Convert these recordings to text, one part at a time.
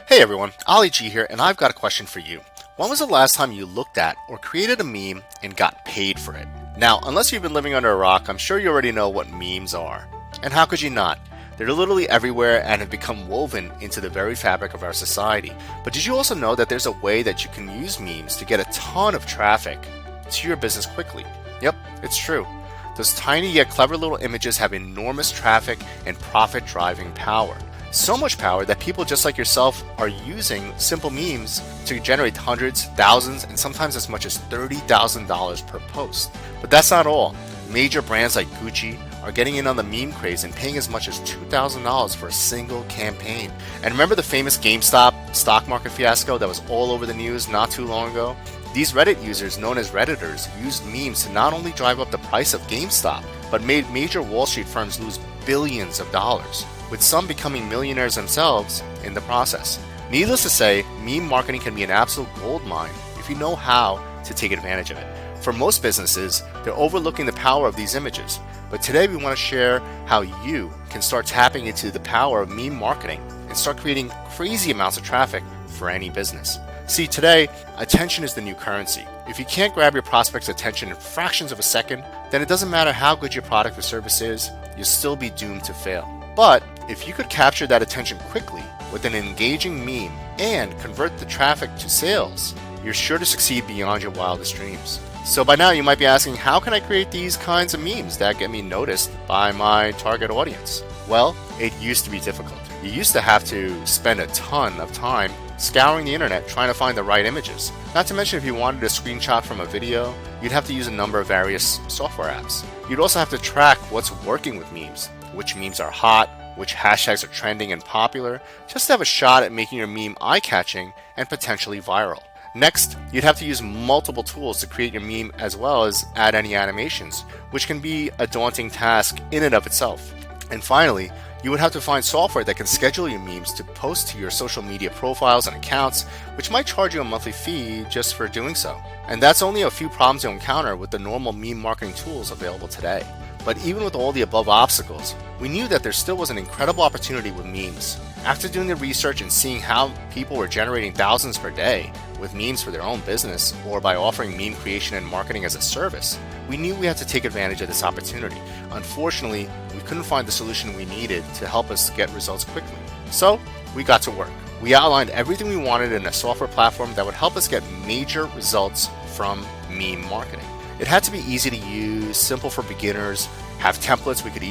Hey everyone, Ali G here, and I've got a question for you. When was the last time you looked at or created a meme and got paid for it? Now, unless you've been living under a rock, I'm sure you already know what memes are. And how could you not? They're literally everywhere and have become woven into the very fabric of our society. But did you also know that there's a way that you can use memes to get a ton of traffic to your business quickly? Yep, it's true. Those tiny yet clever little images have enormous traffic and profit-driving power. So much power that people just like yourself are using simple memes to generate hundreds, thousands, and sometimes as much as $30,000 per post. But that's not all. Major brands like Gucci are getting in on the meme craze and paying as much as $2,000 for a single campaign. And remember the famous GameStop stock market fiasco that was all over the news not too long ago? These Reddit users, known as Redditors, used memes to not only drive up the price of GameStop, but made major Wall Street firms lose billions of dollars, with some becoming millionaires themselves in the process. Needless to say, meme marketing can be an absolute goldmine if you know how to take advantage of it. For most businesses, they're overlooking the power of these images. But today we want to share how you can start tapping into the power of meme marketing and start creating crazy amounts of traffic for any business. See, today, attention is the new currency. If you can't grab your prospect's attention in fractions of a second, then it doesn't matter how good your product or service is, you'll still be doomed to fail. But if you could capture that attention quickly with an engaging meme and convert the traffic to sales, you're sure to succeed beyond your wildest dreams. So by now you might be asking, how can I create these kinds of memes that get me noticed by my target audience? Well, it used to be difficult. You used to have to spend a ton of time scouring the internet trying to find the right images. Not to mention if you wanted a screenshot from a video, you'd have to use a number of various software apps. You'd also have to track what's working with memes, which memes are hot, which hashtags are trending and popular, just to have a shot at making your meme eye-catching and potentially viral. Next, you'd have to use multiple tools to create your meme as well as add any animations, which can be a daunting task in and of itself. And finally, you would have to find software that can schedule your memes to post to your social media profiles and accounts, which might charge you a monthly fee just for doing so. And that's only a few problems you'll encounter with the normal meme marketing tools available today. But even with all the above obstacles, we knew that there still was an incredible opportunity with memes. After doing the research and seeing how people were generating thousands per day with memes for their own business or by offering meme creation and marketing as a service, we knew we had to take advantage of this opportunity. Unfortunately, we couldn't find the solution we needed to help us get results quickly. So, we got to work. We outlined everything we wanted in a software platform that would help us get major results from meme marketing. It had to be easy to use, simple for beginners, have templates we could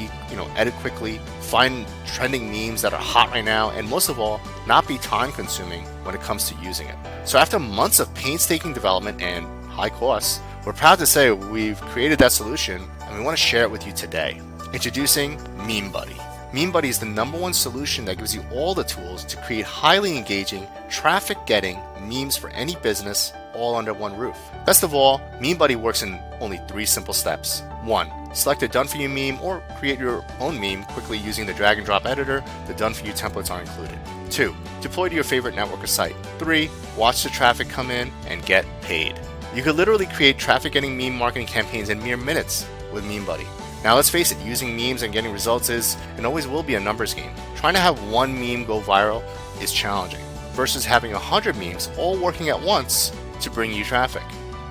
edit quickly, find trending memes that are hot right now, and most of all, not be time consuming when it comes to using it. So after months of painstaking development and high costs, we're proud to say we've created that solution and we want to share it with you today. Introducing MemeBuddy. MemeBuddy is the #1 solution that gives you all the tools to create highly engaging, traffic-getting memes for any business all under one roof. Best of all, MemeBuddy works in only 3 simple steps. 1. Select a done-for-you meme or create your own meme quickly using the drag and drop editor. The done-for-you templates are included. 2. Deploy to your favorite network or site. 3. Watch the traffic come in and get paid. You could literally create traffic-getting meme marketing campaigns in mere minutes with MemeBuddy. Now let's face it, using memes and getting results is and always will be a numbers game. Trying to have one meme go viral is challenging versus having 100 memes all working at once to bring you traffic.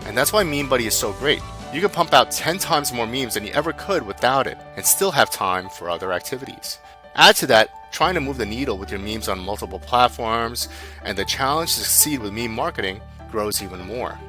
And that's why MemeBuddy is so great. You can pump out 10 times more memes than you ever could without it and still have time for other activities. Add to that, trying to move the needle with your memes on multiple platforms, and the challenge to succeed with meme marketing grows even more.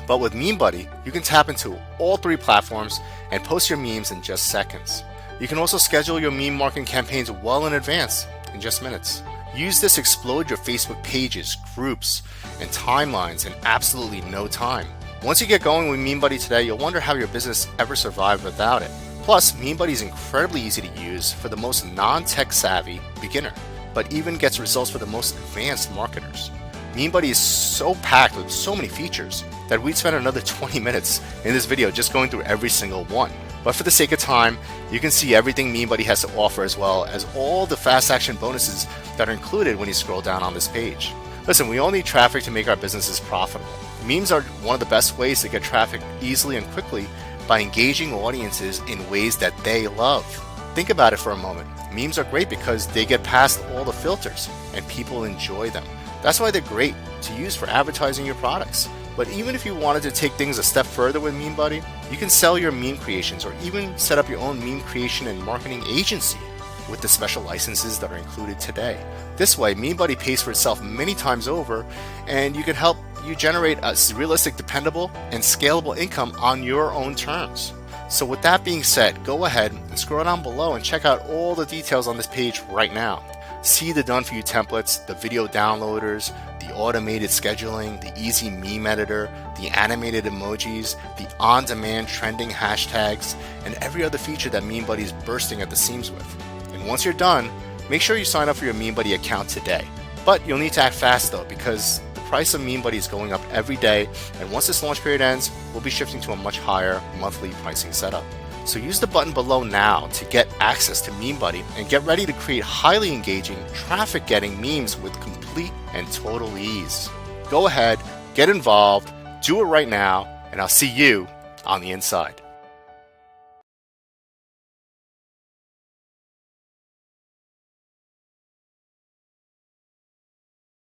But with MemeBuddy, you can tap into all 3 platforms and post your memes in just seconds. You can also schedule your meme marketing campaigns well in advance in just minutes. Use this to explode your Facebook pages, groups, and timelines in absolutely no time. Once you get going with MemeBuddy today, you'll wonder how your business ever survived without it. Plus, MemeBuddy is incredibly easy to use for the most non-tech savvy beginner, but even gets results for the most advanced marketers. MemeBuddy is so packed with so many features that we'd spend another 20 minutes in this video just going through every single one. But for the sake of time, you can see everything MemeBuddy has to offer as well as all the fast action bonuses that are included when you scroll down on this page. Listen, we all need traffic to make our businesses profitable. Memes are one of the best ways to get traffic easily and quickly by engaging audiences in ways that they love. think about it for a moment. Memes are great because they get past all the filters and people enjoy them. That's why they're great to use for advertising your products. But even if you wanted to take things a step further with MemeBuddy, you can sell your meme creations or even set up your own meme creation and marketing agency with the special licenses that are included today. This way, MemeBuddy pays for itself many times over, and you can help you generate a realistic, dependable, and scalable income on your own terms. So with that being said, go ahead and scroll down below and check out all the details on this page right now. See the done for you templates, the video downloaders, the automated scheduling, the easy meme editor, the animated emojis, the on-demand trending hashtags, and every other feature that MemeBuddy is bursting at the seams with. And once you're done, make sure you sign up for your MemeBuddy account today. But you'll need to act fast though, because the price of MemeBuddy is going up every day, and once this launch period ends, we'll be shifting to a much higher monthly pricing setup. So use the button below now to get access to MemeBuddy and get ready to create highly engaging, traffic-getting memes with complete and total ease. Go ahead, get involved, do it right now, and I'll see you on the inside.